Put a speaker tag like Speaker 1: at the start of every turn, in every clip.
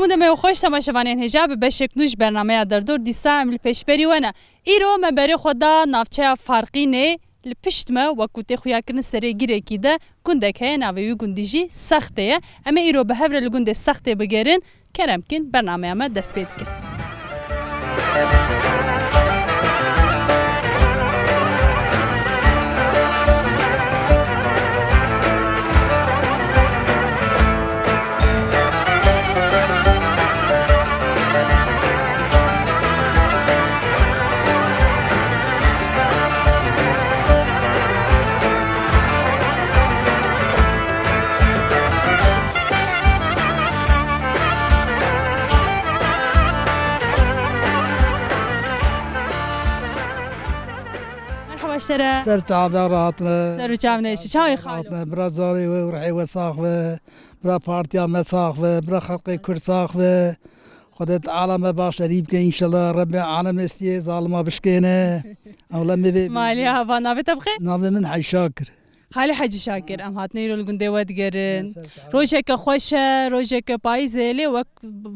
Speaker 1: هەموو دەمێ خۆش تەماشەوانێن هێژا بە بەشێک نوش بەرنامەیە دەردور دیسا ئەم لە پێشبەری وەنە ئیرۆ مە بەرێ خۆدا ناوچەیە فارقینێ li pişt me wekû tê xuyakirin serê girêkî de gundek heye navê wî gundî jî sext ye em ê îro bi hev re li gundê sextê bigerin keremkin bernameya me dest pê dikin.
Speaker 2: سر تعبان راحتنا
Speaker 1: سر چاونێ چاوی خاڵ
Speaker 2: برا زاري ورحي وساخفه برا بارتيا مساخفه برا خلقي كر ساخفه خدت عالم باش ريبك ان شاء الله ربي عالم استي ظالما بشكينه اولا مبي
Speaker 1: مالي هوا ناوێتە بخێ
Speaker 2: ناوي من حي شاكر
Speaker 1: خالی حەجی شاکر ئەم هاتنە ئیرۆ li gundê we digerin rojeke xweş e rojeke payîzê lê wek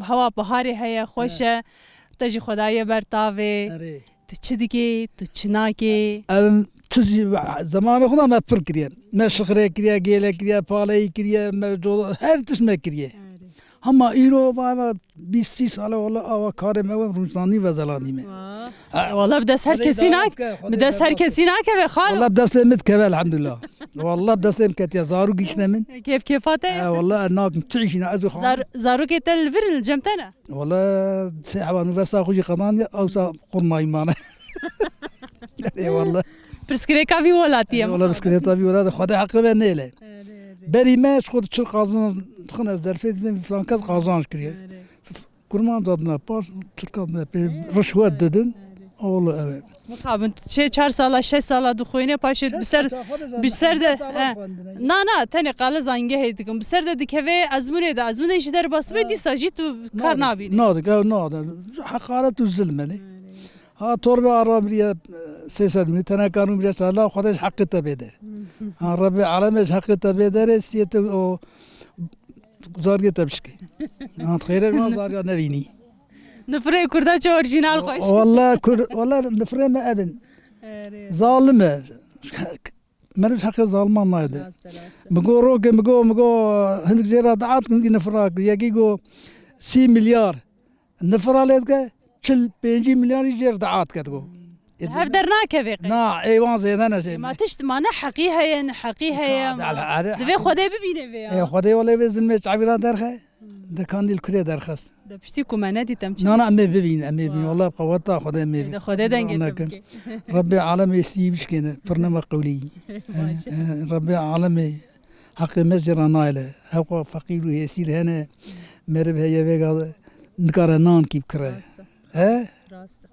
Speaker 1: hewa biharê heye xweş e te jî xwedayê ber tavê tu çi dikê tu çi nakê
Speaker 2: تجي زمان خدا ما بر كريه ما شخرة كريه جيلة كريه بالي كريه ما جو هر تش ما كريه هم إيرو بابا 20 سال والله أو كارم هو روزاني وزلاني من
Speaker 1: والله بدست هر کسی ناک بدست هر کسی ناکه و خال
Speaker 2: والله بدست مت كبل الحمد لله والله بدست مكتيا زارو جيشنا من
Speaker 1: كيف كيفاته
Speaker 2: والله الناك تعيشنا أزو خان
Speaker 1: زارو كتل الفرن الجمتنا
Speaker 2: والله سحبان وفسا خوشي قمان أو سا قرماي مانا والله
Speaker 1: پرسکریکا وی ولاتیه
Speaker 2: والله پرسکریکا وی ولات خدا حق به نیله بری ماش خود چه قازان خناز درفت فلان کس قازانش کریه kurman dadına pas Türk'e rüşvet dedin oğlu evet.
Speaker 1: Mutabın şey 4 sala 6 sala duxoyne paşet biser de na tane qalı zange heydikim biser de dikeve azmure de azmune işler basbe disa jit kar nabi.
Speaker 2: Nadik hakaret zulmeli. Ha torba arabiye سيسد من تنا كانوا بجس الله خدش حق تبيدر ربي عالمش حق تبيدر سيت او زارية تبشكي خير ما زارية نبيني
Speaker 1: نفرق كردا شو أورجينال خوش
Speaker 2: والله نفرق ما أبن ظالمة مرج حق ظالمان ما يده مجو روك مجو هندك جرا دعات كنجي نفرق يجيجو 6 مليار نفرق ليتك شل 5 مليار يجير دعات كتجو
Speaker 1: هفدر ناكبق
Speaker 2: نا ايوان زيدنا شيء
Speaker 1: ما تشت ما نحقيها ين حقيها ين دفي خدي ببينه
Speaker 2: فيها خدي ولا بزن مش عبيرة درخه ده كان دي الكريه درخس
Speaker 1: ده بشتيكو ما نادي تمشي
Speaker 2: نا أمي ببين والله بقوتها خدي أمي
Speaker 1: ده خدي دنجت
Speaker 2: ربي عالمي يسيبش كنا برنامج قولي ربي عالمي حق مجرى نايله هو فقير ويسير هنا مرب هي بقى نكارنان كيف كره ها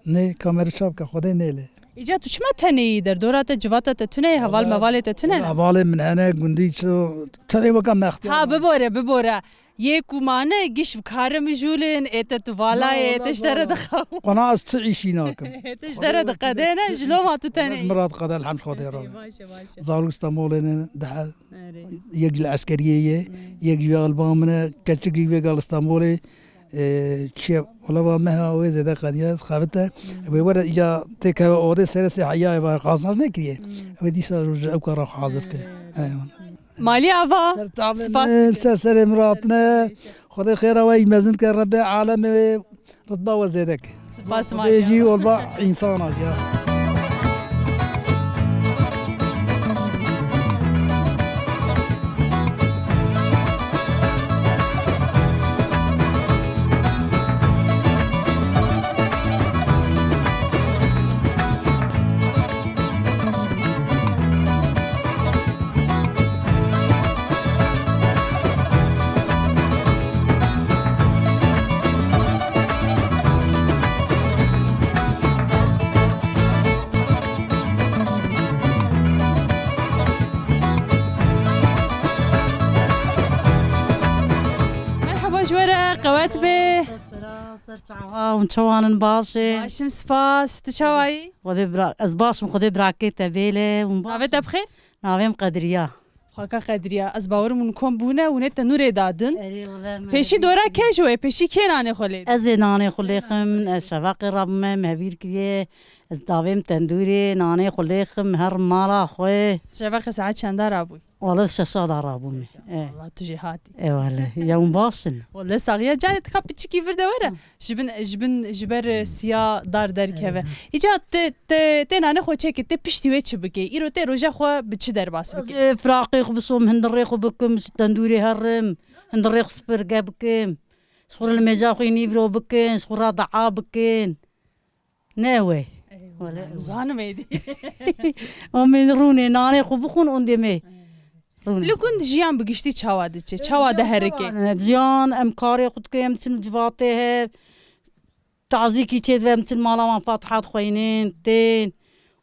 Speaker 2: نه کامر شاب که خدا نیله
Speaker 1: ایجا تو چما تنی در دورات جوات تتونه حوال موال تتونه
Speaker 2: حوال من انا گندی چو تبي وقت مختی
Speaker 1: ها ببوره یک مانه گیش کار مجولن ات والا اتش در دخو
Speaker 2: قناة تعيشي ناكم
Speaker 1: اتش در دقدنا جلو ما تو تنی
Speaker 2: مراد قدر الحمد خدا را زارو استانبول ده يجي العسكريه يجي البامنا كتشكي في اسطنبول چه ولی ما هوای زده قدیه خواهده ویورد اینجا تک اوده سر حیای و خاصناش نکریه و دیسا روز او کار حاضر که
Speaker 1: مالی آوا
Speaker 2: سر مراتنا خدا خیر وای مزن که رب عالم رتبه و زده که
Speaker 1: سپاس مالی
Speaker 2: جی والبا انسان آجا
Speaker 1: قوات به
Speaker 3: ونشوان باشي
Speaker 1: عشم سپاس تشاوي
Speaker 3: خدي برا از باش خدي براكي تبيله
Speaker 1: ناوێتە بخێر
Speaker 3: ناويم قدرية
Speaker 1: Xaka Qedriya ez bawerim hûn kom bûne hûn ê tenûrê dadin. Pêşî dora kê ji wê pêşî kê nanê xwe lê
Speaker 3: Ez ê nanê xwe lê xim, ez şevaqê rabime mevîr kiriye, ez davêm tendûrê nanê xwe lê xim her mala xwe.
Speaker 1: Şeveqê saet çenda rabûy.
Speaker 3: Wala şeşa da rabûme.
Speaker 1: Allah tu jê hatî.
Speaker 3: Wala yewm başin.
Speaker 1: Wala saxiya canê tika piçikî vir de were. Ji ber siya dar derkeve. Îca tê nanê xwe çêkê tê piştî wê çi bikê? Îro tê roja xwe bi çi derbas bikê?
Speaker 3: Firaqê xwe bisom, hindirê xwe bikim, tendûrê herim, hindirê xwe spirge bikim. Sxur li mêja xwe nîvro bikin, sxura de'a bikin. Ne wê?
Speaker 1: Zanim êdî.
Speaker 3: Amên rûnê nanê xwe bixwin û demê.
Speaker 1: Li gund jiyan bi giştî çawa diçe, çawa de herike.
Speaker 3: Ciyan em karê xwe dike, em çin civatê hev, tazîkî çê dibe em çin mala wan fatihat xweynin, tên,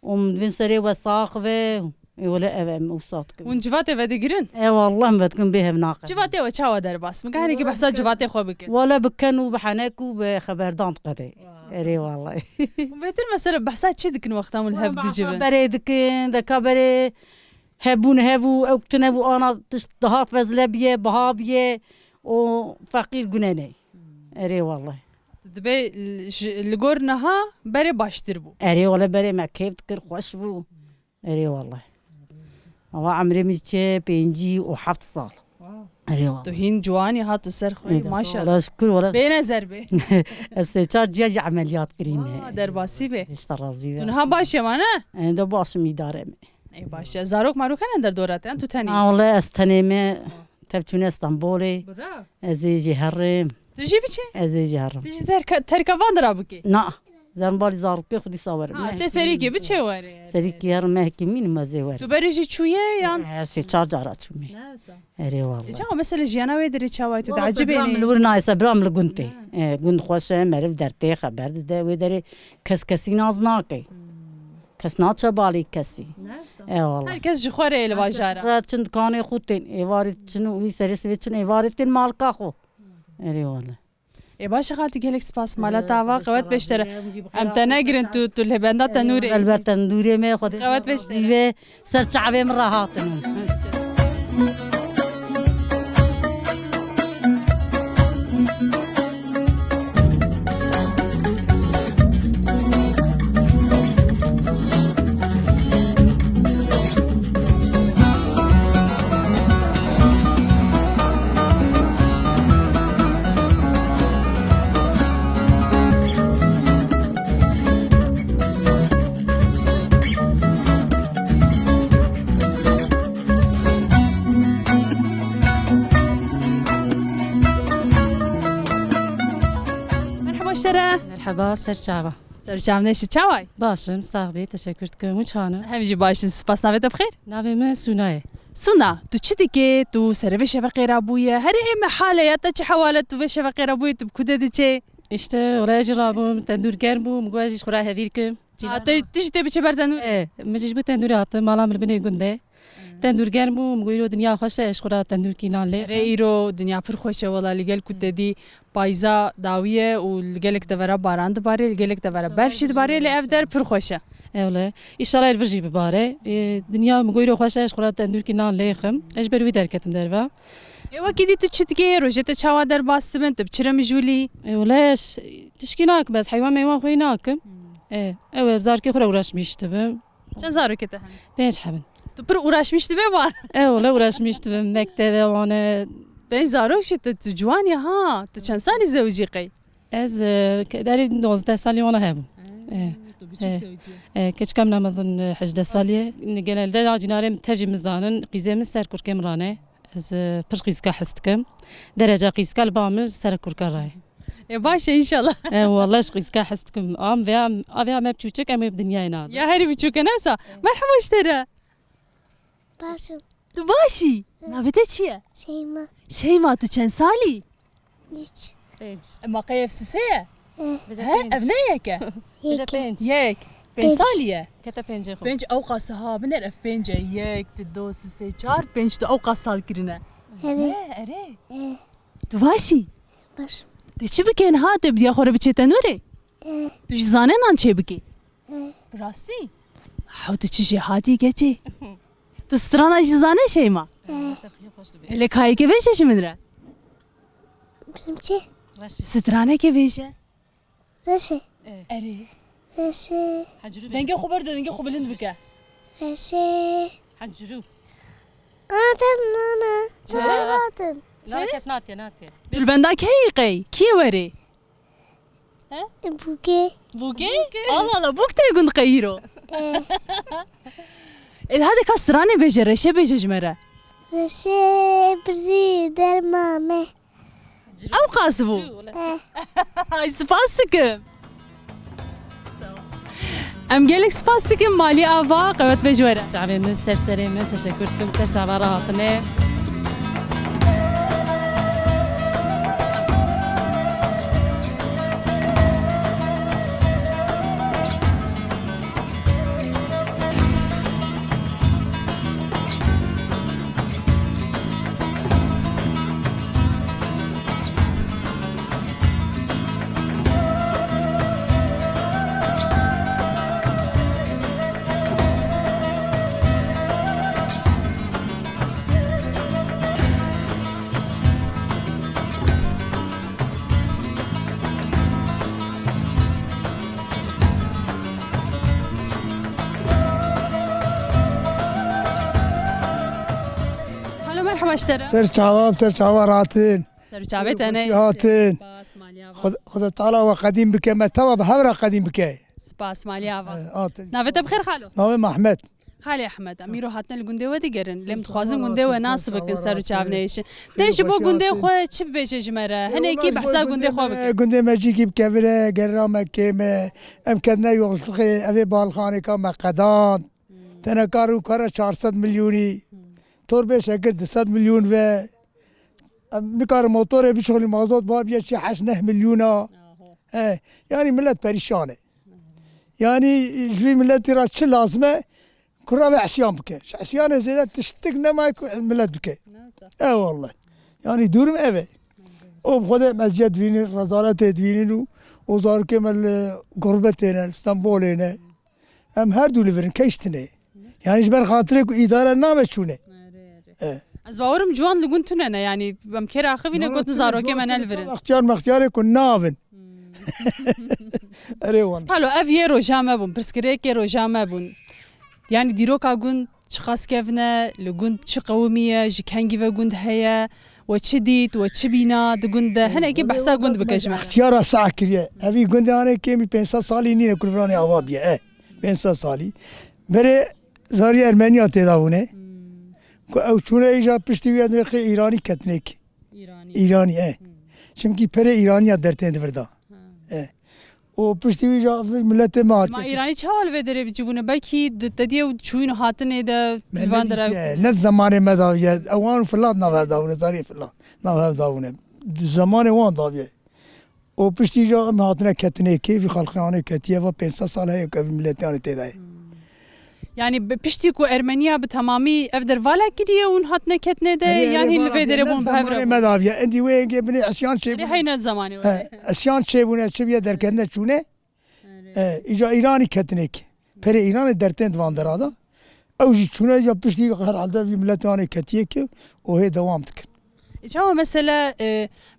Speaker 3: û divin serê we sax ve, wala ev em wisa dikim.
Speaker 1: Hûn civatê vedigirin?
Speaker 3: Wallah em vedikim bêhev naqe.
Speaker 1: Civatê we çawa derbas? Min henekî behsa civatê xwe bike.
Speaker 3: Wala bikin û bihenek û bi xeberdan diqede. Erê wallahi.
Speaker 1: Vêtir mesela behsa çi dikin wexta hûn hev dicivin?
Speaker 3: Berê dikin, deka berê hebûn hev û ew tune bû ana tişt dihat vezle biye, biha biye û feqîr gunenê. Erê wallahi.
Speaker 1: Dibe li gor niha berê baştir bû.
Speaker 3: Erê wala berê me kêf dikir, xweş bû. Erê wallahi. Ava emrê min çê pêncî û heft sal. Erê
Speaker 1: Tu
Speaker 3: wallahi.
Speaker 1: hîn ciwanî hat ser xwe maşallah.
Speaker 3: Allah şükür wala.
Speaker 1: Bêne zerbe.
Speaker 3: Ez sê ciya jî emeliyat kirîne.
Speaker 1: Derbasî bê.
Speaker 3: İşte razî
Speaker 1: Tu
Speaker 3: ve.
Speaker 1: niha baş ye mane?
Speaker 3: De başım idare me.
Speaker 1: Ey baş ye. Zarok marok hene der doraten tu tenî.
Speaker 3: Wala ez tenê me tevçûne İstanbulê.
Speaker 1: Bravo.
Speaker 3: Ez ê jî herim.
Speaker 1: Tu jî biçe?
Speaker 3: Ez ê jî herim.
Speaker 1: Tu jî terkevan dira bike.
Speaker 3: Na. Zermbalî zarokê xwedî sawerim.
Speaker 1: Ha te serî biçe were.
Speaker 3: Serîkî herim me hekî mînim ez ê werim.
Speaker 1: Tu berê jî çûye yan.
Speaker 3: Ez sê çar cara çûme. Erê wallahi.
Speaker 1: Çawa mesela jiyana wê derê çawa tu
Speaker 3: Acı
Speaker 1: dacibê
Speaker 3: benim
Speaker 1: ne?
Speaker 3: lur nayse bram li gundê. Gund xweşe meriv dertê xeber dide wê derê kes kesî naz nake. Kes naçe balî kesî. Eyvallah.
Speaker 1: Herkes ji xwe rê li bajara.
Speaker 3: Ra çin dikanê xwe tên êvarê çin û wî serê svê çin êvarê tên malka xwe. Erê wallahi.
Speaker 1: Ê baş xaltî gelek spas mala tava qewet pêştere. Em te negirin tu li benda tenûrê.
Speaker 3: Elbet tendûrê me xwedî.
Speaker 1: Qewet pêştere.
Speaker 3: Vê ser çavê min re hatin.
Speaker 1: Merhaba şere.
Speaker 4: Merhaba, serçava.
Speaker 1: Serçam neşi çaway.
Speaker 4: Başım, sağ teşekkür ederim. Uçanı.
Speaker 1: Hem jî başin spas navê te bixêr.
Speaker 4: Navime Sunay.
Speaker 1: Suna tu çi dikê tu serê vê şeveqê ra bûye herê ême hale ya te çi hewalet tu vê şeveqê ra bûye tu bi ku de diçe.
Speaker 4: İşte oraya jirabım, tendürger bu, mugajı şura hevirkim.
Speaker 1: Tu jî tê biçe ber tenûrê.
Speaker 4: Mecbur tendür attı, malam bilbine günde. Tendürger bu, mugajı dünya hoşa şura tendür kinanle.
Speaker 1: Herê îro dinya pir xweş e wela li gel ku te dî payza dawiye û li gelek de vera baran dibarê li gelek de vera berf jî dibarê lê ev der pir xweş e.
Speaker 4: Evle. İnşallah elverji bibare. Dünya mugajı hoşa şura tendür kinanle xim. Ejber wî derketim derva.
Speaker 1: Ê wekî dî tu çi dikê rojê te çawa derbas dibin tu biçire mijûlî.
Speaker 4: Evle, tişkinak bes hayvan meyvan xwe nakim. Evet, zarki xura uğraşmıştım.
Speaker 1: Çend zarokê te hene?
Speaker 4: 5 hebin.
Speaker 1: Tu pir uğraşmış dibe var.
Speaker 4: Evle uğraşmıştım. Mektebe wane.
Speaker 1: 5 zarok jî tu ciwan ye ha. Tu çend salî zewcî qey?
Speaker 4: Ez derê 12 salî wana hebûm. Keçikam namazın 18 salî. Genelde cinarêm tevcî min zanin. Qîzê min ser kurkê min rane. Ez pir qîzka hes dikim. Derece qîzka li ba min ser kurka raye.
Speaker 1: Baş e inşallah.
Speaker 4: Wallahi qîzka hes dikim. Am ve am hep çûçik em hep dünyayê nan.
Speaker 1: Ya herî biçûke newsa. Merhaba iştere.
Speaker 5: Başım.
Speaker 1: Tu başî? Navê te çi ye?
Speaker 5: Şeyma.
Speaker 1: Şeyma tu çend salî?
Speaker 5: 3.
Speaker 1: Ema qey ev sise ye? He ev ne yeke?
Speaker 5: Yeke.
Speaker 1: Yek. 5 salî ye?
Speaker 4: Kete pence xwe.
Speaker 1: 5 ewqa siha biner ev 5 yek tu 2 sise 4 5 tu ewqa sal kirine.
Speaker 5: Hadi.
Speaker 1: Erê. Tu başî?
Speaker 5: Başım.
Speaker 1: Tu çi bikên ha tu bidiya xwe re biçê tenûrê? Tu ji zanenan çê bikî? Bi rastî? Hew tu çi jê hatî geçê? Tu Tu strana jizane şey mi? Hele kayık beşe şimdire.
Speaker 5: Bizimki.
Speaker 1: Strane ke beşe.
Speaker 5: Reşe.
Speaker 1: Eri.
Speaker 5: Reşe.
Speaker 1: Denge kubar denge kubelin bike.
Speaker 5: Reşe.
Speaker 4: حنجرو
Speaker 5: Adem nana. Çağırdın.
Speaker 4: لا كاس ناتيا ناتيا
Speaker 1: Dul benda kayıkı. Ki veri?
Speaker 5: Buge.
Speaker 1: Buke? Allah Allah buk te gund kayiro. Hadi ka strane beşe reşe beşe jmere.
Speaker 5: Reşe. Bizi dermame.
Speaker 1: Ev qası bu. Ay spas dikim. Em gelek spas dikim mali ava qevet bejwere.
Speaker 4: شعبي من سرسري من تشكر لكم سر شعبا راهاتنا
Speaker 1: Halo merhaba işlere.
Speaker 2: سر چاوا راتين
Speaker 1: Ser çabet ene.
Speaker 2: هاتين
Speaker 1: Spas mali ava.
Speaker 2: خذ تعالى وقديم بك ما توا بهبره قديم بك
Speaker 1: Spas mali ava.
Speaker 2: اه
Speaker 1: Navete bxir xalo.
Speaker 2: ناوي محمد
Speaker 1: خالی احمد امیر هاتن لگونده و دیگرن لم تخوازن گونده و ناس بکن سر چاو نیش دنش بو گونده خو چی بشه جمره هنه کی بحثا گونده خو بکن
Speaker 2: گونده ماجی کی بکوره گرام کیمه ام کدنا یغلقی اوی بالخانه کا مقدان تنا کارو کارا 400 میلیونی تور به شکل 200 میلیون و نکار موتور به شغل مازوت باب یه 8 میلیونا yani millet perişane. Yani bir milleti ra çi lazıme kura ve asyan bike. Asyan zede tiştik ne may millet bike. Eyvallah. Yani durum eve. O khoda mescid vinin, rezalet edvinin o zar kemel gurbetine, İstanbul'ine. Hem her dülü verin keştine. Yani hiç ben hatırı idare name çune.
Speaker 1: از باورم جوان لگون تونه نه یعنی بم کر آخوینه گوت نزارو که من الورن
Speaker 2: اختیار کن ناون. اره وان.
Speaker 1: حالا اف یه روزامه بون پرسکره که روزامه بون یعنی دیرو که گون چخاس کفنه لگون چه قومیه جکنگی و گوند هیا و چه دید و چه بینا دگوند هنه که بحثا گوند بکشمه
Speaker 2: اختیار ساعت کریه. اوی گوندانه که می 500 سالی نینه کلبرانی آوابیه. 500 سالی. بره زاری ارمنیا تداونه. او چونه ایجا پشتی ویاد میخی ایرانی کتنیک. ایرانی چونکی پر ایرانی درتند وردا. و پشتی ویجا ملت ما
Speaker 1: ما ایرانی چه حال وداره بجبونه بکی دادیه و چوین هاتنه ده دیوان داره
Speaker 2: نه زمان مداویه اوان فلان نوه داونه زاری فلان نوه داونه زمان وان داویه و پشتی ویجا هاتنه کتنیکی وی خلقانه کتیه و 500 ساله یک ملتیان تدای
Speaker 1: yani pişti ku Ermeniya bi tamamı evder vala gidiyor un hat ne ketne de yani lvedere bun
Speaker 2: بهبره مداویه اندی وینگه بنی اسیان چه
Speaker 1: ne hayna zamanı
Speaker 2: اسیان چه بونه چه بیه درکنده چونه ایجا ایرانی کتنیک پر ایران درتند واندرادا اوجی چونه یا پشتی herhalde bir milletane ketiye ki o he devam tıkır.
Speaker 1: Çava mesela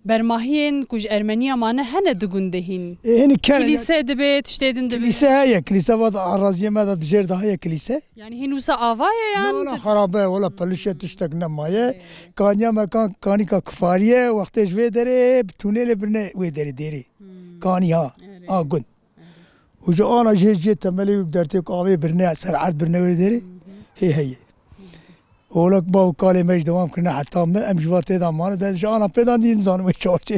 Speaker 1: bermahiyen kuj Ermeniya mane hene dugundehin
Speaker 2: Hani
Speaker 1: kilise de be tiştedin de
Speaker 2: kilise heye kilise var araziye meda dijer daha ya kilise.
Speaker 1: yani hinusa avaya yani
Speaker 2: Ne harabe ola palişe tiştek ne maye kanya mekan kanika kfariye vakti jve dere tunele birne ve deri deri kanya agun. Uca ana je temeli derte kahve birne ser'at birne ve deri heye. Oğlak bu kale mecd devam kırna hatta mı emjvate da manı da jana pedan din zanım çoğuşu.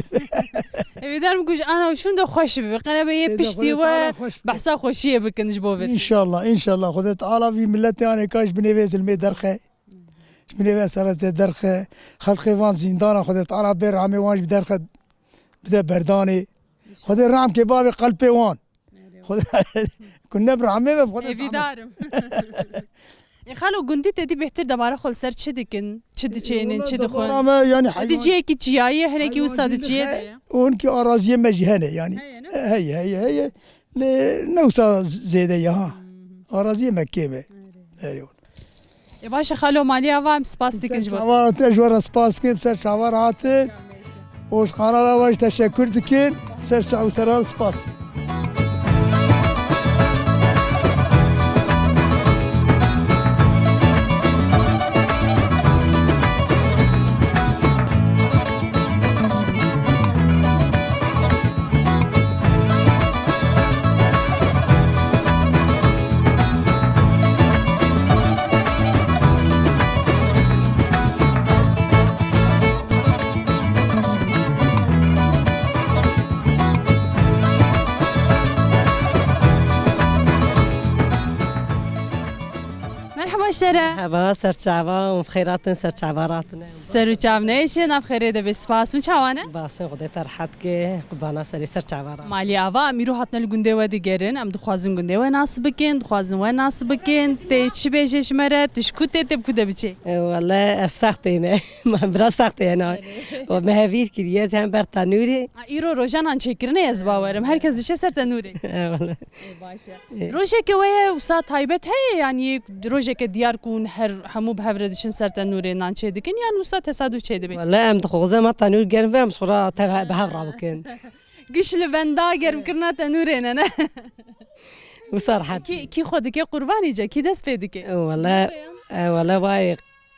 Speaker 1: Evider kuj ana şun da hoş bi qana be pişti ve bahsa hoşiye bikinj bo ver
Speaker 2: İnşallah inşallah Xuda Teala vi millet yani kaç bine vezil me derxe. Bine vesaret derxe. Halkı van zindana Xuda Teala ber rame van bi derxe. Bide berdani. Xuda ram ke babi qalpe van. Xuda kunna brame ve Xuda
Speaker 1: evidarım خالو گوندی تدی بهتر دماره خل سر چه دیکن چه دیچینن چه دخون
Speaker 2: yani
Speaker 1: دیجیه کی چیایه هنه کی استاد چیه ده
Speaker 2: اون کی araziye mecihene yani هي نوسا زيده يا araziye Mekke mi? Eyvallah.
Speaker 1: باشه خالو مالی آوام سپاس دیکن جبر
Speaker 6: چاوار تجوار سپاس کیم سر چاوار هاتن اوش خالا واش تشکر دکن سر چاو سرال سپاس
Speaker 1: مرحبا شره
Speaker 7: مرحبا سرچاوا و خیراتن سرچاواراتن
Speaker 1: سر و چاو نیشه نب خیره ده بسپاس من چاوانه
Speaker 7: باشن خدا ترحت که قبانا سری سرچاوارا
Speaker 1: مالی آوا میرو هاتنل گنده و دیگرن ام دخوازن گنده و ناس بکن دخوازن و ناس بکن تی چی بیشش مره تشکو تی تب کده بچه
Speaker 7: والله سخته من برا سخته انا و مهویر کریه هم بر تنوری
Speaker 1: ایرو روزان آن چکرنه از باورم هر کس دیشه سر تنوری
Speaker 7: والله
Speaker 1: روزه که ویا وسا تایبت هی یعنی روزه که دیار کن هر همو به هفردشن سر تنوری نان چه دیگن یعنی وسا تصادف چه دیگه
Speaker 7: والله ام دخوزه ما تنور گرم بهم صورا تبع بهفرا بكن
Speaker 1: گشل بندا گرم کرنا تنوری نه
Speaker 7: وصراحة
Speaker 1: کی خود که قربانی جا کی دست پیدا که
Speaker 7: والله واي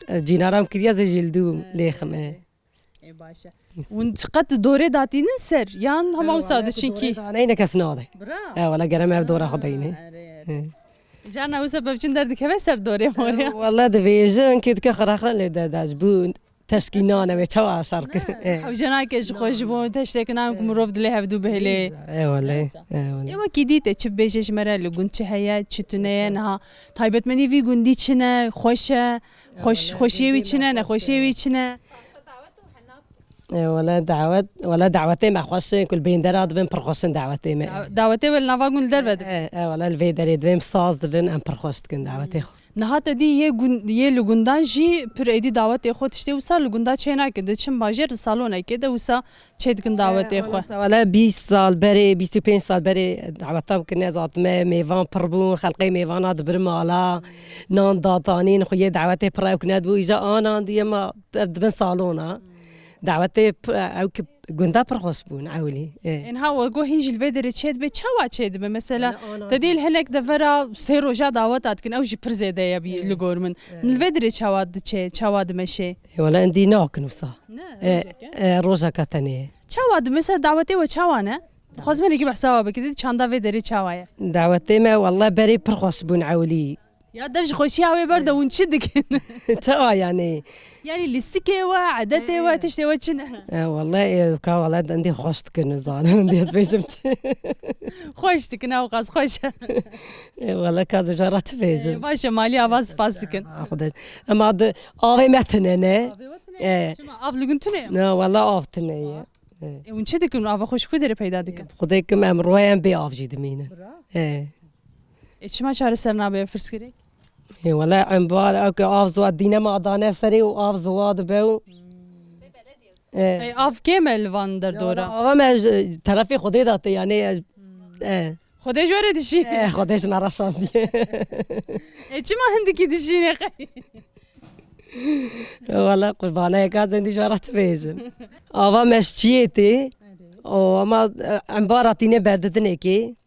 Speaker 7: جينارام كريا زي جلدو ليخم
Speaker 1: باشه اون چقدر دوره داتینن سر یان هم وسادشین کی
Speaker 7: انا هنا كسناده
Speaker 1: برا
Speaker 7: والله قرم دورة خدينه
Speaker 1: جانا وسا بچن درد که سر دوره موریا
Speaker 7: والله دبيجن كيد كخرخنا اللي داجبون تشكينانا بيتشوا شارك
Speaker 1: او جنا که خوش بو تشتک نام مروف دله هفدو بهله
Speaker 7: اي والله والله
Speaker 1: اما کی دیت چه بیشش مره لگون چه هيا چتونه نه تایبت منی وی گوندی چنه خوشی وی چنه نه خوشی وی چنه
Speaker 7: ولا دعوتي ما خوش كل بين دراد بين برخوشن دعوتي ما
Speaker 1: دعوته ول نواگون در بده
Speaker 7: ولا الفيدري دبم صاز دبن ام برخوشت كن دعوتي
Speaker 1: نهات دی یه لگوندان جی پر ایدی دعوت خود تشتی وسا لگوندا چینا کده چم باجر سالونه کده وسا چیدکن دعوت خو
Speaker 7: ولا 20 سال بري 25 سال بري دعوتام كنا زات ما ميفان بربو خلقي ميفانات برمالا نان داتانين خويا دعوتي برا كنا دو اجا انا دي ما دبن صالونه دعوتي او گندا پرخوش بون عولی
Speaker 1: این ها وگو هیچ الفیدر چید به چوا چید به مثلا تدیل هنک دفرا سه روزا دعوت اتکن اوجی پرزیده یا بی لگورمن الفیدر چوا چه چوا دمشه
Speaker 7: ولا عندي ناكن وصا روزا كاتني
Speaker 1: چوا دمسه دعوتی و چوا نه خواست من يجيب حسابه بكده چاندا فيدري چوايا
Speaker 7: دعوتي ما والله بري پرخوش بون عولی
Speaker 1: یا دفش خوشی هاوی برده اون چی دکن
Speaker 7: تا يعني
Speaker 1: لیستی و عادته و تشتی و چنه
Speaker 7: والله كا والله عندي خوشت كن زانه عندي بيجمت
Speaker 1: خوش دکن او قاس خوش
Speaker 7: والله كذا جرات بيجم
Speaker 1: باشه مالی آواز پاس دکن
Speaker 7: خداش اما هذا آوي متنه نه
Speaker 1: چما افلگون تونه
Speaker 7: نه والله آفتنه
Speaker 1: اون چی دکن آوا خوش کدره پیدا دکن
Speaker 7: خداكم امروهم بي آفجيد مين
Speaker 1: چما چاره سر نابه فرس کرد
Speaker 7: والله عمبار او آف زواد دينا ما دانه سري وآف زواد بو
Speaker 1: آف کمل وان در دوره
Speaker 7: آقا ما طرفی خودی داته یعنی
Speaker 1: خوده جوره دشین
Speaker 7: خودش نرساندیه
Speaker 1: چما هندکی دشین
Speaker 7: والله قربانه که زندی جارت بیزم آقا مشچیتی اما عمباراتینه بردتنه کی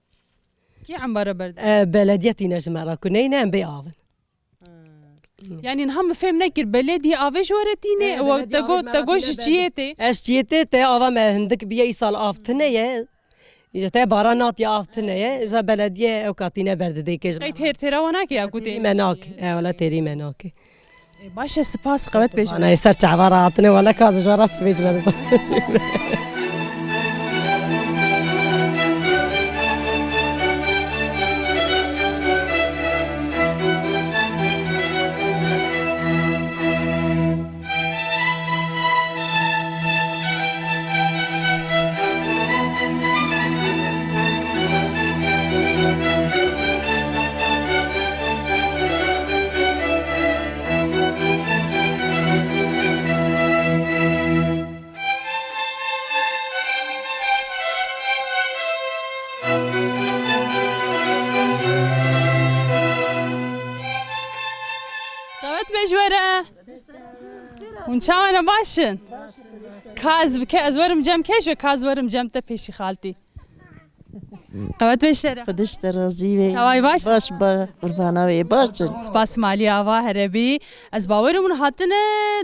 Speaker 1: عمباره برد
Speaker 7: بلدیتینه جمعه کنه نه بی آون
Speaker 1: يعني نهم فهم نكر بلدي آوش ورتيني وتقوش جيتي
Speaker 7: اش جيتي تي آوا ما هندك بيا يسال آفتنه يه إذا تي بارانات يا آفتنه يه إذا بلدية أو كاتينه برد ديكش
Speaker 1: قيت هير ترى وناك يا كوتي
Speaker 7: مناك ولا تري مناك
Speaker 1: باشا سباس قوت بيش
Speaker 7: أنا يسرت عباراتنا ولا كذا جرات بيج برد
Speaker 1: جوره اون چاوانه باشن کاز بکه از ورم جمع کش و کاز ورم جمع تا پیشی خالتی قوت بشتره
Speaker 8: خودش درازی وی
Speaker 1: چاوای باش
Speaker 8: باش با قربانا وی باشن
Speaker 1: سپاس مالی آوا هربی از باورمون هاتنه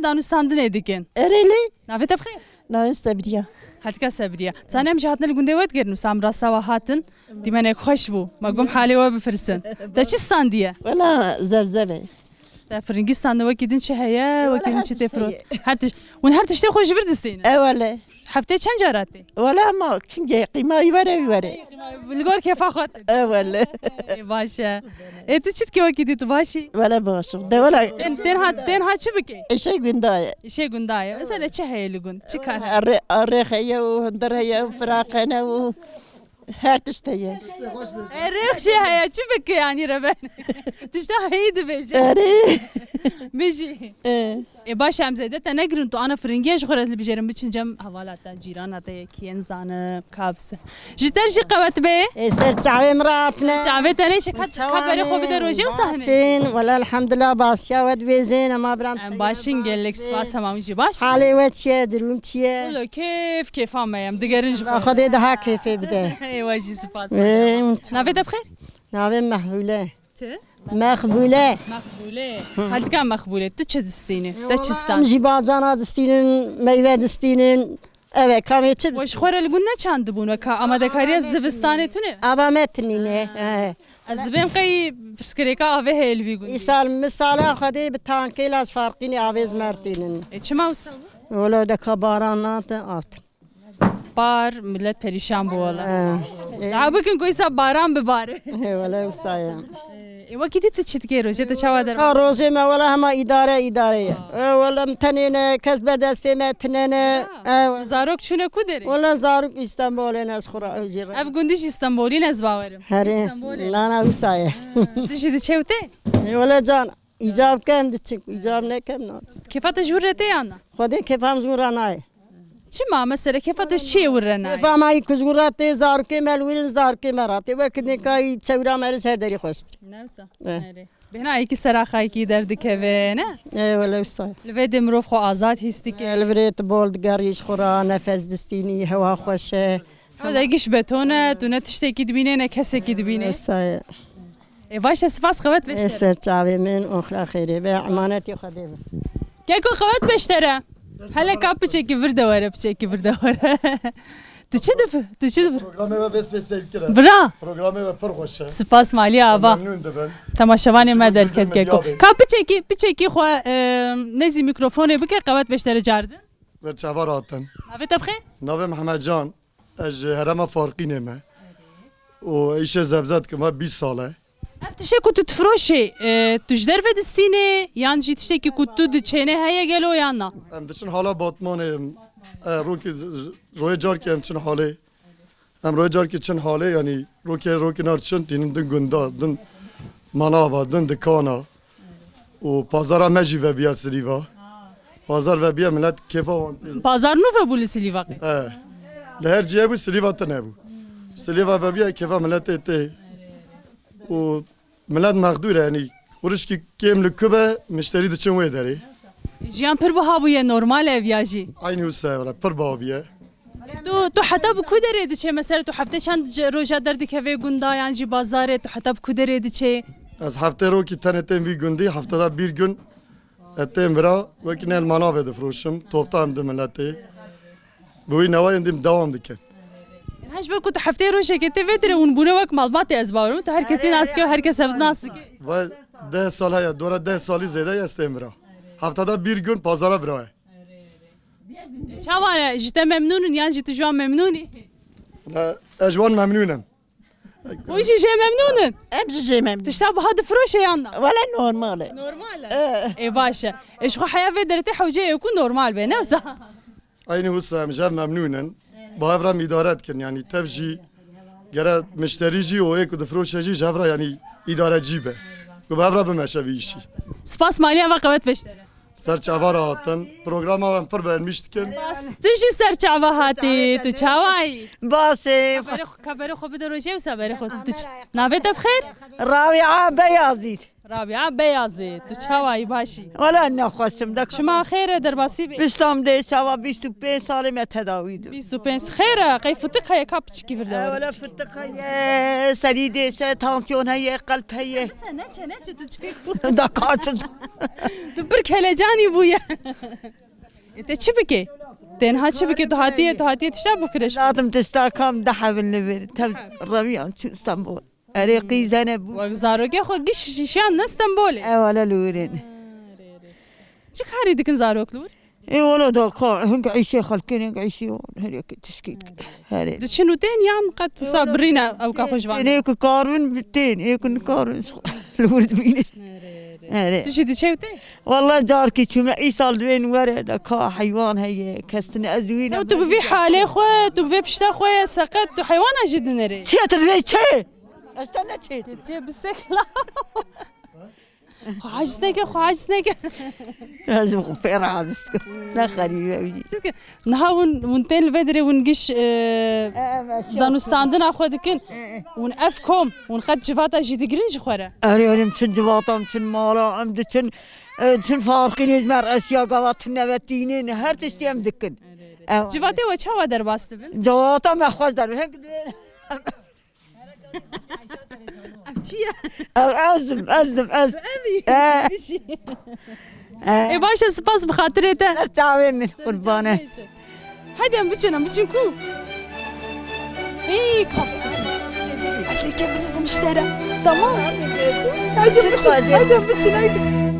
Speaker 1: دانستاندنه دیکن
Speaker 8: اریلی
Speaker 1: نافت بخیر
Speaker 8: نایم سبریا
Speaker 1: خاطرك سبرية تاني مش هاتنا الجندي وقت قرنو سام راستا وهاتن دي منك خشبو ما قوم حالي وبفرسن ده چه ستانديه
Speaker 8: ولا زبزبه
Speaker 1: ده فرنجستان وكيدن شهيا وكيدن شي تفرو هرتش ون هرتش تخوش فردستين
Speaker 8: اوله
Speaker 1: حفتي چند جاراتي
Speaker 8: ولا ما كنجي قيمة يوري
Speaker 1: الگور كيف اخوت
Speaker 8: اوله
Speaker 1: باشا انت چت كي وكيدي تو باشي
Speaker 8: ولا باش ده ولا
Speaker 1: تين هات شو بكي
Speaker 8: شيء قنداية
Speaker 1: شي قندايا مثلا چه هي لگون چه كان
Speaker 8: الريخ هي وهندر هي وفراق هنا و هرتش تيه
Speaker 1: الريخ شي هي چو بكي يعني ربنا تشتا هيد بيجي
Speaker 8: اري
Speaker 1: بيجي باشه هم زیده تا نگرن تو آن فرنگیش خورد لبیجرم بچن جم حوالات جیران تا کین زانه کابس جتر شي قوت به
Speaker 3: استر تعوي مراتنا
Speaker 1: جاوه تنه شکات خبر خوب ده روزی و صحنه
Speaker 3: سين ولا الحمد لله باسيا ود بيزين ما برام
Speaker 1: باشین گلک سپاس هم جی باش
Speaker 3: حالي وتشي دروم تشي
Speaker 1: والله كيف هم يم دگرنج
Speaker 3: خدي ده كيف بده
Speaker 1: ايوا جي سپاس نافت بخیر
Speaker 3: نابي محبوله
Speaker 1: چه
Speaker 3: مخبوله
Speaker 1: مقبوله حالت کم مقبوله تو چه دستینه تا چستان
Speaker 3: جيبا جانا دستينن ميوه دستينن evet kamye çi
Speaker 1: وش خوره لگون نه چند بون و که آماده کاری زوستانه تونه
Speaker 3: avametnine
Speaker 1: از بیم قی پسکریکا آوه هلوی گون
Speaker 3: İsal misala خدي بتانكيل از فرقيني آويز مرتينن
Speaker 1: چه ما وسا
Speaker 3: ولا ده كبارانات آفت
Speaker 1: بار ملت پریشان بولا عبکن کویسا باران بباره
Speaker 3: ولا وسايا
Speaker 1: وقتی تو چیت کی روزه تا چوا در
Speaker 3: روزي ما ولا هما إدارة ولا متنين كسب دستي ما تنين
Speaker 1: زاروک چونه کو داری
Speaker 3: ولا زارك إسطنبول ناس خورا وزير
Speaker 1: اف گوندیش استانبولی نز باورم
Speaker 3: هري لا وسايا
Speaker 1: دشید چوته
Speaker 3: ولا جان إجاب كم دتشك إجاب نكم نات
Speaker 1: کیفات جورته یانا
Speaker 3: خدي كيف هم زوراناي
Speaker 1: چی ما مثلا کیفات چی ورنا
Speaker 3: فما كزغرات زارك مالوين زارك مرات وكني كاي تشورا مرس هردري خوست
Speaker 1: نفسه بهنا ایکی سراخای کی درد که نه
Speaker 3: ولا وسايا
Speaker 1: لوید مروف خو آزاد هستی که
Speaker 3: الفريت بولد قريش خورا نفس دستيني هوا خوش
Speaker 1: هذا ایگیش بتونه تو نتشته کی دبینه نه کسی کی دبینه
Speaker 3: وسايا
Speaker 1: باشه سپاس قوت بشتره
Speaker 3: اسر تعوي من اخرى خيري بامانتي خديبه
Speaker 1: که کو قوت بشتره هلا کاپ چکی برده وره چکی برده وره تو چه دفر
Speaker 9: Programı ve besbelli kere.
Speaker 1: برا
Speaker 9: Programı ve perhoşe.
Speaker 1: سپاس مالی آبا
Speaker 9: Memnun da ben.
Speaker 1: تماشاوانی ما درکت که کو کاپ چکی خو نزی میکروفونه بکه قوت بشتره جارد
Speaker 9: Ve çavar atan.
Speaker 1: نافت بخیر
Speaker 9: Nave Muhammed Can. Ez herama farqine me. O işe zebzat ki ma 20 sale.
Speaker 1: افتشه کو تو تفروشی تو جدر و دستینه یان جی تشته کی کو تو دچنه هیا گلو یا نه
Speaker 9: Em diçin hala batmanı roki roya car ki em çin hale. Em roya car ki çin hale yani roki nar çin dinin din gunda din manava din dikana. O pazara meji ve biya siliva. Pazar ve biya millet kefa vantil.
Speaker 1: بازار نو و بولسی واقع
Speaker 9: لهر جیه بو سلیوات نبود سلیوات و بیا که ملت ته و ملت مقدوره یعنی ورش کی کم لکوبه مشتری دچن وی داری
Speaker 1: جیان پر بها بوی نورمال اویاجی
Speaker 9: aynı usta ولا پر بابیه
Speaker 1: تو حتی بکو داره چه مثلا تو هفته چند روزا درد که وی گندا یان جی بازار تو حتی بکو داره چه
Speaker 9: از هفته رو کی تنه تن وی گندی هفته دا bir gün ettim vera ve ki nel manave de froşum toptam de milleti bu neva indim devam diken
Speaker 1: هاش بر كنت حفتي روشة كتير فترة ونبونه وقت معلومات أسباب تو هر كسي ناس كه هر كسي ناس كه
Speaker 9: ve 10 sal haya dora 10 sali zede yestem vera haftada bir gün pazara vera
Speaker 1: شاوانة جتا ممنون يعني جت جوان ممنوني
Speaker 9: ejwan memnunum
Speaker 1: ويش شيء ممنون
Speaker 8: امشي شيء ما
Speaker 1: تشتغل بهذا فروشة يانا
Speaker 8: ولا نورمال
Speaker 1: نورمال إيه باشا إيش خو حياة في درتي حوجي يكون نورمال بينه صح
Speaker 9: aynı usta mecab memnunum bu evram idaret kin yani tevji gere müşterici o ek de froşaji javra yani idareci be bu evra be meşavi işi
Speaker 1: سپاس مالية وقفت بشتري
Speaker 9: serçava rahatın programa ben per vermiştikin
Speaker 1: تجي سرچاوا هاتي تشاواي
Speaker 3: باسي
Speaker 1: خبر خو بده روجي وسبر خو تج نافت بخير
Speaker 3: رابعة بيازيد
Speaker 1: رابعه بيازي تو چاوای باشی
Speaker 8: ولا نخواستم دک
Speaker 1: شما خیره در باسی بی
Speaker 8: بستم ده سوا 25 سال ما تداوی دو
Speaker 1: 25 خیره قیفتک های کاپچ کی ورده
Speaker 8: ولا فتقه سريدة تانسيون هي قلب هي
Speaker 1: نه
Speaker 8: دكات
Speaker 1: تو برک هله جانی بویا انت چی بکی تنها چی بکی تو هاتیه تشتا بکرش
Speaker 8: لازم تستاكم دحب النبر تب رميان شو اسطنبول أريقي زنب
Speaker 1: وقت زاروگی خو گیش شیشان نستنبوله
Speaker 8: ولا لورين
Speaker 1: چی کاری دکن زاروک لور
Speaker 8: اي ولا دكار هنق عيشي خلكين هنق عيشي هريك تشكيل هري
Speaker 1: دشنو تين یان قد تصابرينا او کا خوشوان
Speaker 8: هيك كارون بالتين هيك كارون لورد بيني هري
Speaker 1: تو چی دی چوته
Speaker 8: والله جاركي شو اي سال دوين ورا كا حيوان هي كستن ازوين
Speaker 1: تو بفي حاله خو تو بفي بشتا خو سقط تو حيوان جد نري
Speaker 8: شي تري شي استنى شي
Speaker 1: جي بسكلا خواج نگه
Speaker 8: لازم خفير عادس لا خريبه
Speaker 1: نهاون ونتين الفدري ونقش دانوستاندنا خو دكن ون افكم ون قد جفاتا جي دغرينج خوره
Speaker 8: اري متن جواطه متن مالا عمدتن تن فارقين يجمر اسيا قوات نبتينين هر تستيم دكن
Speaker 1: جفاتي وچا در باستبن
Speaker 8: جواطه ما خوش در هيك أزم
Speaker 1: اي باشا سباس بخاطرته
Speaker 8: تعاون من قربانه
Speaker 1: هيدا بچن كو اي كابس اسكي بتزم اشترى تمام هيدا بچن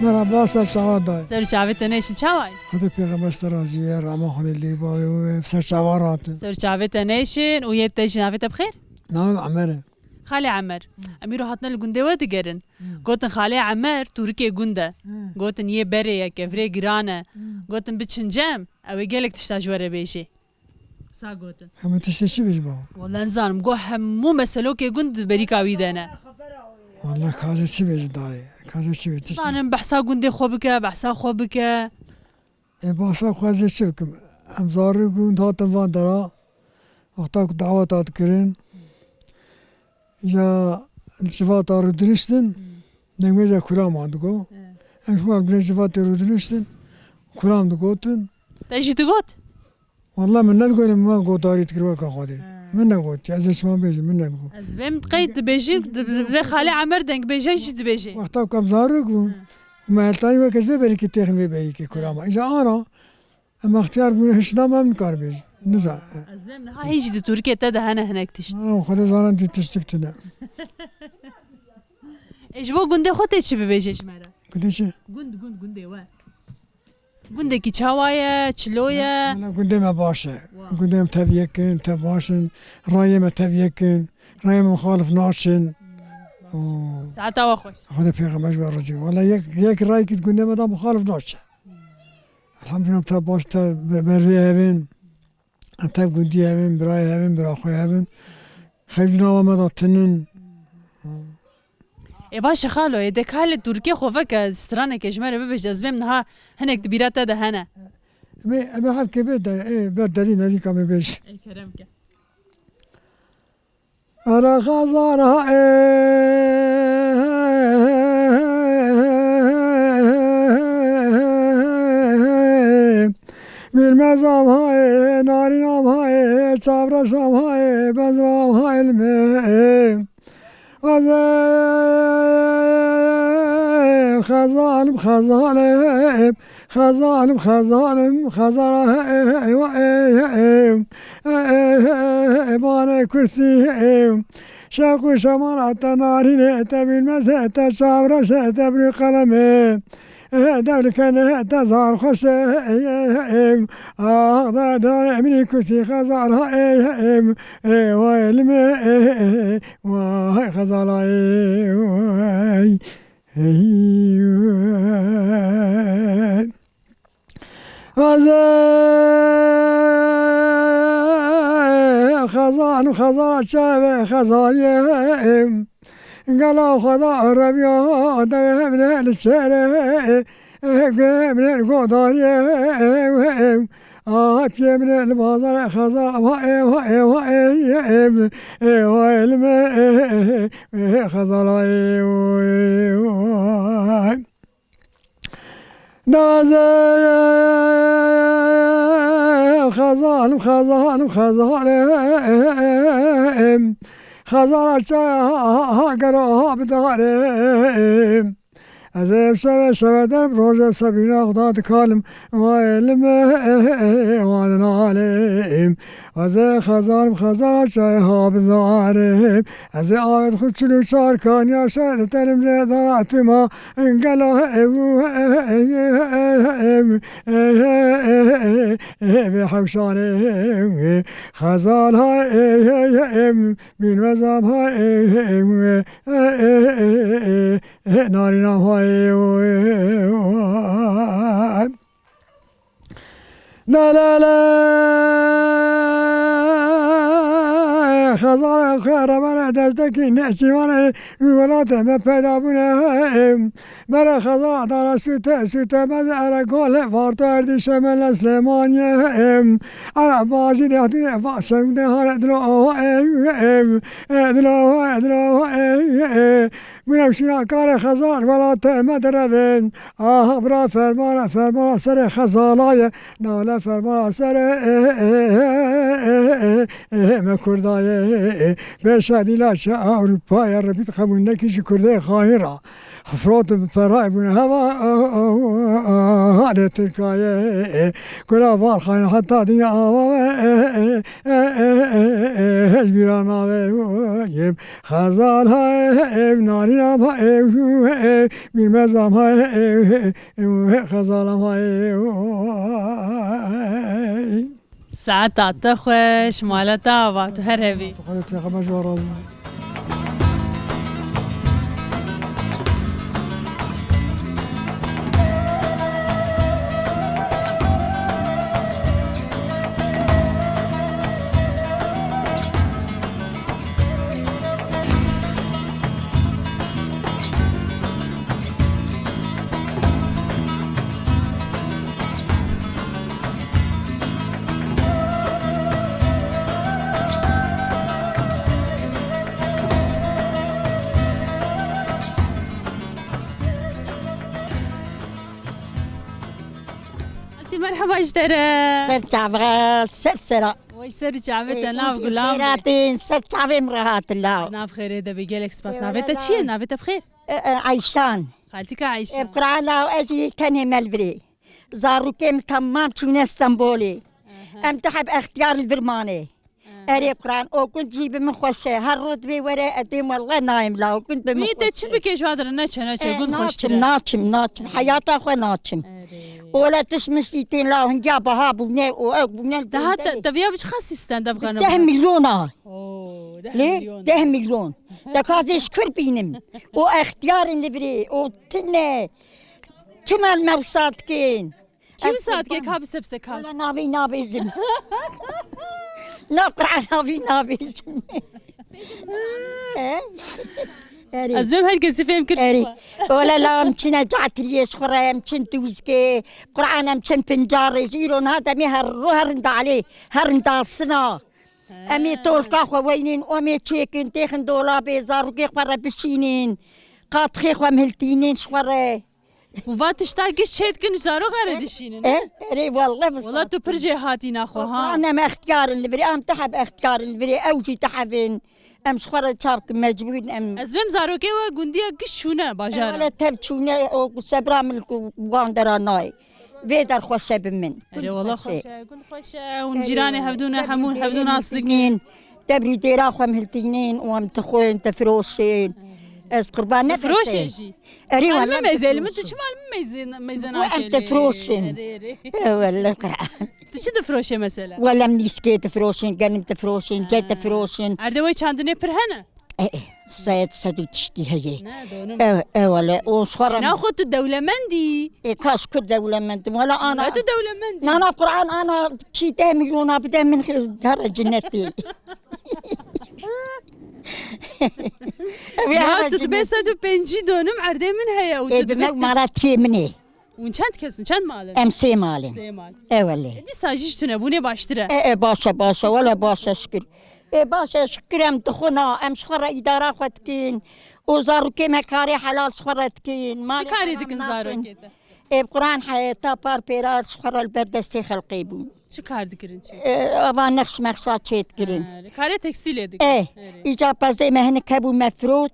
Speaker 6: مرحبا سر شواد دای
Speaker 1: سر چاوت نشی چاوای
Speaker 6: خود پیغمبر راضیه رحمه خود لیبای و سر شوارات
Speaker 1: سر چاوت نشین و یت جنافت بخیر
Speaker 6: نام عمره
Speaker 1: خالي عمر اميرو هاتنا الجندة ودقرن قوتن خالي عمر تركيا جندة قوتن يه بريه كفري جرانا قوتن بتشنجام او يجيلك تشتاج ورا بيشي سا قوتن
Speaker 6: هم تشتشي بيجباو
Speaker 1: والله نزانم قوح مو مسلوك جند بريكا ويدانا
Speaker 6: والله كازي شي بيجداي كازي شي بيجداي
Speaker 1: زانم بحسا جندة خوبك بحسا خوبك
Speaker 6: بحسا كازي شي بكم امزاري جند هاتن وان درا وقتاك دعوات كرين یا جوات رو درشتن نمیشه کلام آندگو انشالله بله جوات رو درشتن کلام دگوتن
Speaker 1: تاجی دگوت
Speaker 6: والله من نگویم ما گوداری تکروا کخوادی من نگوت از شما بیش من نگو
Speaker 1: از بهم قید بیجی به خاله عمر دنگ بیجی چی بیجی
Speaker 6: وقتا کم زارو کو ما التایی و کس ببری که تخم ببری که کلام اینجا آنا اما اختیار بونه هشنا ما من کار بیش نزا
Speaker 1: از بهم نه هیچ دی ترکیه تا ده هناك تشت
Speaker 6: انا خود زارن دی تشتکتنه
Speaker 1: ايش بو گنده خودت چی بیجی شماره
Speaker 6: گنده چی
Speaker 1: گنده وا گنده کی چاوایه چلویه
Speaker 6: لا گنده ما باشه گنده ما تبیکن تباشن رای ما تبیکن رای مخالف ناشن
Speaker 1: ساعت او خوش
Speaker 6: خود پیغمبر برازی والله یک رای که گنده ما مخالف ناشه الحمدلله تباش بروی هبین انتب گندی هبین برای هبین برای خوی هبین خیلی نام ما داتنن
Speaker 1: ای باشه خالو ایده کال ترکیه خوفه که استرانه کشمره ببیش از بهم نه هنک دبیرات ده هنه
Speaker 6: امی حال که بده دلی ندی کمی بیش
Speaker 1: ای کرم که
Speaker 6: ara khazara bilmezam hay narinam hay çavrasam hay bezram hay ilmim خزالم خزالم خزالم خزالم خزالم بانه کرسی شاکو شمان حتی نارینه تا بیلمزه تا شاوره شه تا بری قلمه دور كان تزار خوش دار مني كسي خزارها ويلم وهي خزارها خزان خزان شاب خزان يم قالوا خدا ربيا من الشارع من القدر يم أبكي من البازار خزان وإم وإلم خزان خزان خزان خزان خزان الشاي قروها بدارم أزيب شبه درب روجب سبينا خضاد كالم وإلم وعدنا عليم أزي خزان خزان الشاي بدارم أزي آبد خود شلو شار كان يا شاد تلم لدرات ما انقلوا بحوشانهم خزان هاي من مزام هاي نارنا هاي لا لا لا خزان خير من دستكي نشيوان ولات ما پیدا بونه مرا خزان دار سوته مزار گل وارتر شمال سلیمانیه انا بازی دیدی واسم ده هر درو من شنا کار خزان ولات مدربن برا فرمان سر خزانای ناله فرمان سر مکردای بشدیلا چه اروپای ربیت قبول نکیش کرده خواهیرا خفرات فرای بون هوا حالت ترکایه کلا بار خاین حتی دنیا هجبیران آوه خزان های نارین های بیرمزام های خزان های
Speaker 1: ساعات خوش مالتا و تو هر هوی مرحبا اشترى
Speaker 10: سر جعبة سر
Speaker 1: ويسر جعبة ناف غلام
Speaker 10: خيراتين سر جعبة مرهات الله
Speaker 1: ناف خير ده بيجيلك سباس نافتا تشي نافتا بخير
Speaker 10: عيشان
Speaker 1: خالتك عايشة
Speaker 10: بقرانا واجي تاني ملبري زاروكيم تمام شون اسطنبولي ام تحب اختيار البرماني اري قران او كنت جيب من خوشه هر رود بي ورا اديم والله نايم لا كنت بمخ
Speaker 1: ويدا تشبك شو هذا ناتشا كنت خوش
Speaker 10: ناتشم حياتها خو ناتشم ولا تشمسيتين لا هنجابها بني او بني
Speaker 1: ده هذا تبيا بش خاصيستان ده بغانا
Speaker 10: 10 مليون
Speaker 1: اوه 10
Speaker 10: مليون 10 مليون ده كازي شكر بينم و اختيار اللي او تنه كمال موسات كين
Speaker 1: كيف صادقك كاب سبسك
Speaker 10: ولا نابي جن نقرا نابي جن
Speaker 1: أزمم هالقصة فهم كل
Speaker 10: ولا لا مشينا جعت ليش خرا مشين توزكي قرآن مشين بنجار يجيرون هذا مي هرند عليه هرند السنة أمي طول كاخو وينين أمي تشيكين تيخن دولا بيزار وكي خبر بشينين قات خيخو مهلتينين شخرا
Speaker 1: وفاتشتاقش شيد كن زارو غير دشينين
Speaker 10: ايه والله بس
Speaker 1: والله تو برجي هاتي ناخو ها
Speaker 10: أنا ما اختيار اللي بري أم تحب اختيار اللي بري أوجي تحبين ام شخرا شابك مجبورين ام
Speaker 1: ازبم زاروكي وغونديا قشونه باجار
Speaker 10: ولا تبچونه او صبرا من واندراناي فيدر خوشه بمن
Speaker 1: اري والله خوشه كنت خوشه ونجيراني هبدونا حمون هبدونا اصدقين
Speaker 10: دبري ديرا خو مهلتينين وام تخوين تفروشين از قربان نفرشه
Speaker 1: فروشي
Speaker 10: اري
Speaker 1: علم
Speaker 10: والله
Speaker 1: ميزل ما تشمال ميزان
Speaker 10: وانت فروشن والله قرعه
Speaker 1: تشي دفروشي مثلا
Speaker 10: ولا مسكي تفروشن قلم تفروشن جد تفروشن
Speaker 1: اردوي چاندني پرهنه
Speaker 10: سيد سدو تشتي هي
Speaker 1: نه دونم
Speaker 10: ولا وصخره
Speaker 1: ناخذ الدولة مندي
Speaker 10: كاش كل دولة من ولا انا
Speaker 1: هاتوا دولة مندي
Speaker 10: انا قران انا شي 10 مليون ابدا من دار جنتي
Speaker 1: هاتوا تبسدوا بنجي دونم عردي من هيا
Speaker 10: بمك مراتي مني
Speaker 1: ونچند کس چند ماله
Speaker 10: امسي مالي
Speaker 1: سه مال
Speaker 10: ولا
Speaker 1: دی ساجیش تونه بونه باشتره
Speaker 10: باشا ولا باشا شكر باشا شكر ام دخونا ام شخرة اداره خدكين وزارو كيما كاري حلال شخرة تكين
Speaker 1: چی کاری دکن زارو کیته
Speaker 10: بقران حياتا بار بيرات شخرة البردستي خلقيبون
Speaker 1: چی کار دکرین چی
Speaker 10: اوان نقش مقصاد چيت كرين
Speaker 1: کاری تکستیل دکن
Speaker 10: اجابه زي ما هنك هبو مفروض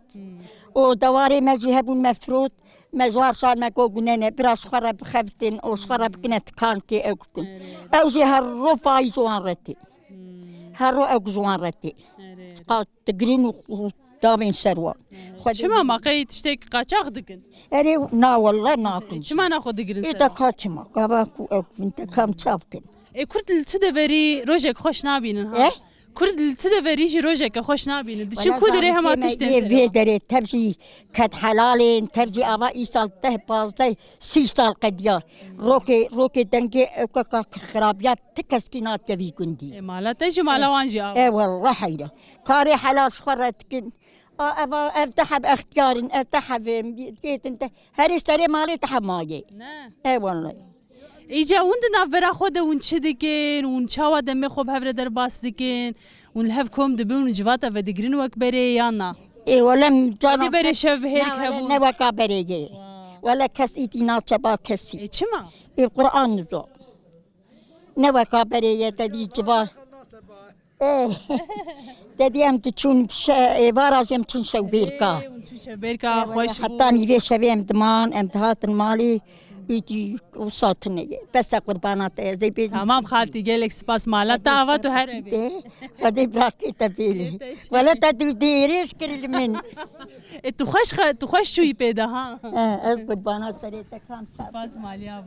Speaker 10: ودواري مجي هبو مفروض مزوار صار ما قوقننا براس خرب بخفتن وصخرب كنت كانتي أكتن أوزي هالرو فايزوان رتي هالرو أكزوان رتي قاد تقرين ودامين سروان
Speaker 1: شما ما قيد تشتيك قاچاق دکن
Speaker 10: أري نا والله ناكن
Speaker 1: شما ناخذ دکرین
Speaker 10: إذا كاتما قاباكو أنت كم تابكن
Speaker 1: کرد لتدبری روزک خوش نبینن ها کرد لتدبری جی روزک خوش نبینن دچی کودری هم آتیشتن
Speaker 10: في دري تبجي كد حلالين تبجي أبا إيسال ته بازده 30 سال قديا روكي دنگي اوكا خرابيات تكسكينات كذي كندي
Speaker 1: مالا تجي مالا وانجي
Speaker 10: والله حيرة كاري حلال صخرتكن افتحب اختيار افتحب جيت انت هري سري مالي تحب ماجي والله
Speaker 1: ایجا وند نافرا خود اون چه دکن اون چاوا دم خوب هفر در باس دکن اون هف کوم دبون جواتا و دگرین وک بره یا نه
Speaker 10: ولا
Speaker 1: جانا بره شب هيك هبو
Speaker 10: نه وکا بره ولا کس ایتینا چبا کسی
Speaker 1: چما
Speaker 10: القرآن نزو نه وکا بره تدی جوا تدی ام تچون وارج ام تچون شوبيركا
Speaker 1: شوبيركا خوش
Speaker 10: حتى نيفي شويم دمان ام تهات المالي يجي وصاتني بس قربانات زي بيجي
Speaker 1: تمام خالتي جالك سباس مالا تاوا تو هر
Speaker 10: فدي براكي تبيلي ولا تديريش كل من
Speaker 1: تخش شوي بيدا ها
Speaker 10: از قربانات سريتك كان
Speaker 1: سباس ماليا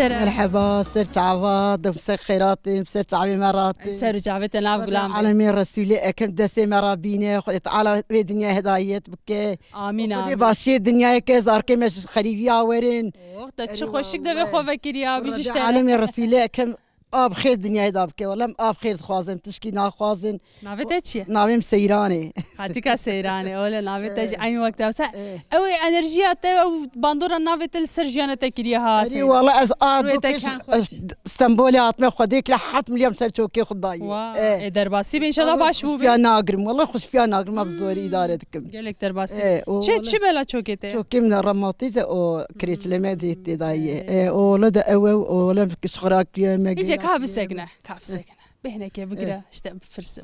Speaker 11: مرحبا سرت عواد مسك خيراتي مسك عبي مراتي
Speaker 1: سر جعبت انا غلام
Speaker 11: عالمين رسولي اكم دسي مرابينه خدت على الدنيا هدايت بك
Speaker 1: امين
Speaker 11: امين باشي الدنيا كزار كمش خريبيا ورين
Speaker 1: تش خوشك دبي خو فكريا بيجي
Speaker 11: عالمين رسولي اكم آب خیر دنیای داب که ولم آب خیر خوازم تشکی نخوازن
Speaker 1: ناویت چیه؟
Speaker 11: ناویم سیرانه
Speaker 1: خاطی که سیرانه اوله ناویت چی این وقت اوسه اوه انرژیات او باندورا ناویت السرجانه تکریه ها
Speaker 11: ای والله از آب استنبول آتم خودی که حت ملیم سر چوکی خدایی
Speaker 1: درباسی به انشالله باش بو
Speaker 11: بیا ناگرم والله خوش بیا ناگرم ابزوری اداره دکم
Speaker 1: گلک درباسی چه بلا چوکیته؟
Speaker 11: چوکی من رماتیز او کریچلمه دیتی دایی اولاد او اولم کشخراک بیام
Speaker 1: كاف سكنة بهنا كيف بقرا اشتم فرسم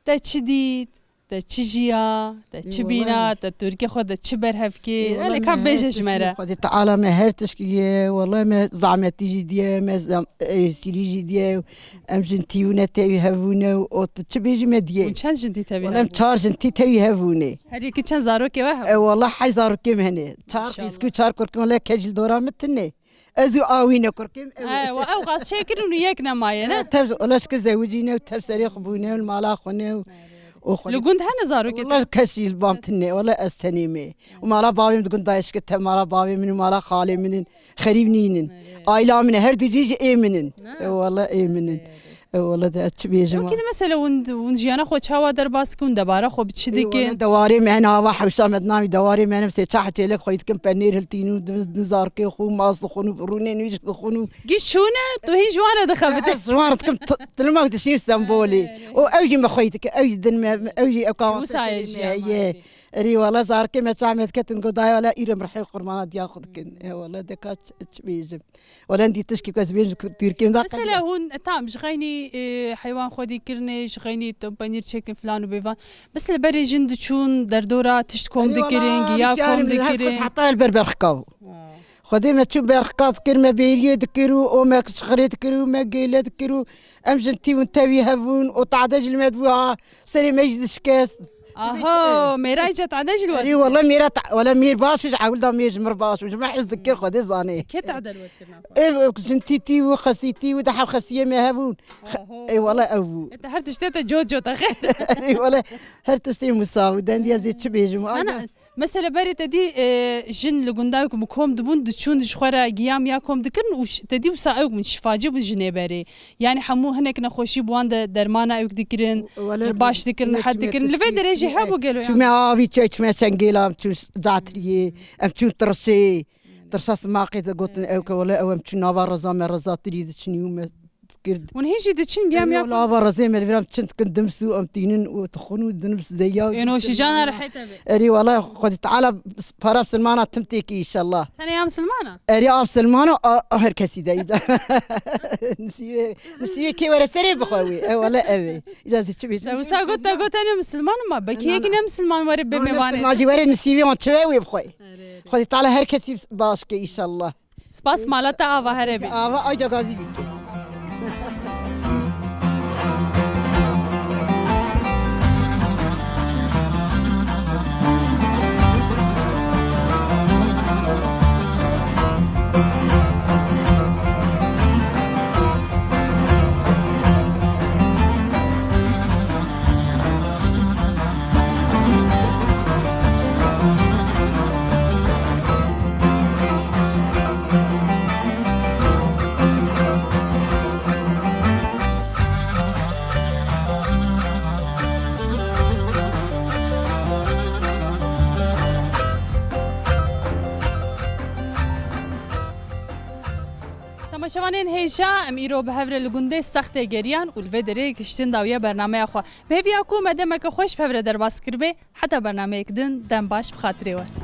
Speaker 1: تا تشديد تا تشجيا تا تشبينا تا تركي خد تشبر هفكي انا كان بيجش مرة
Speaker 11: خدي تعالى ما هرتشكي والله ما زعمتي جديه ما سيري جديه ام جنتيونه تي هفونه او تشبيج مديه
Speaker 1: وشان جنتي تبي
Speaker 11: ولا متار جنتي تي هفونه
Speaker 1: هذيك كان زاروكي واه
Speaker 11: والله حي زاروكي مهنه تار اسكو تار كركم ولا كجل دورا متني ازو اوينا كركم
Speaker 1: ايوه او غاس شاكر وياكنا ماينا
Speaker 11: تبز ولاش كزوجينا وتبسري خبونا والمالا خونا
Speaker 1: لقند هنا زارو كده
Speaker 11: والله كشي البام تني ولا استنيمي ومالا بابي متقول دايش كتها مالا بابي من مالا خالي من خريب نينن عائلة من هر دجيج ايمنن والله ايمنن والله ده چ بیجم
Speaker 1: كده مثلا ون جيانا خو چاوا در باس كون دبارا خو بتشدكن
Speaker 11: دواري معنا واحد وسامت نامي دواري معنا بس تحت لك خويت كم بنير هلتينو نزار كي خو ماس خونو برونين ويش خونو
Speaker 1: قشونه تو هي جوانا دخبت
Speaker 11: زوارت كم تلما تشير اسطنبولي واوجي ما خويتك اوجي دن اوجي اقام
Speaker 1: وسايج
Speaker 11: ري والله صار كما تعمد كتن قضايا ولا إيرم رح قرمانات ياخذكن والله دكات بيجم ولا انت تشكي كاس بيجم تركي
Speaker 1: مثلا هون تام شغيني حيوان خودي كرني شغيني تبنير تشيكن فلان وبيفان بس البري جند تشون دردورة تشتكم ذكرين جياكم ذكرين
Speaker 11: حتى البربر خكاو خدي ما تشوف برقات كلمة بيريه ذكروا وما شخري ذكروا ما قيلة ذكروا أمجنتي وانتوي هفون وطعدج المدبوعة سري ما يجدش كاس
Speaker 1: اهو ميراي جت عدج الوقت
Speaker 11: اي والله ميرا ولا مير باش عاول دا مير مر باش ما حذكر خدي زاني
Speaker 1: كي تعدل الوقت
Speaker 11: اي جنتيتي وخسيتي ودحا خسيه ما هبون اي والله ابو
Speaker 1: انت هرتشتت جوجو تخيل
Speaker 11: اي والله هرتشتي مساوي دندي زي تشبيجم
Speaker 1: انا مثلا بري تدي جن لقنداكم كوم دبون دشون دشخرا قيام ياكم دكرن وش تدي وساوق من شفاجي بجني بري يعني حمو هناك نخوشي بوان درمانا اوك دكرن باش دكرن حد دكرن لفي درجه حبو قالوا
Speaker 11: شو ما في تشي ما سنجيلا ام تشو زاتري ام تشو ترسي ترساس ما قيت قلت اوك ولا او ام تشو نافا رزام رزات تريد شنو
Speaker 1: ونهيجي دتشين قيام ياكم
Speaker 11: لا برزي ما الفيلم تشنت كندمسو ام تينن وتخونو دنبس زيا
Speaker 1: انو شجانا رحيت
Speaker 11: اري والله خذ تعالى بارا سلمانه تمتيكي ان شاء الله
Speaker 1: ثاني يوم سلمانه
Speaker 11: اري اب سلمانه اهر كسيده نسيبي كي ورا سري بخوي والله ابي اجازه تشبي
Speaker 1: لو ساقط انا مسلمان ما بكي هيك مسلمان وري بميوانه
Speaker 11: ما جي وري نسيبي اون تشوي بخوي خذ تعالى هر كسي باشكي ان شاء الله
Speaker 1: سباس مالتا افا هربي
Speaker 11: افا اجا غازي بك
Speaker 1: تماشاوانین هیجا ام ایرو به هفر لگنده سخت گریان و الودری کشتن داویه برنامه خو به وی اكو مدام که خوش به هفر در باس کربه حتی برنامه کدن دم باش بخاطره و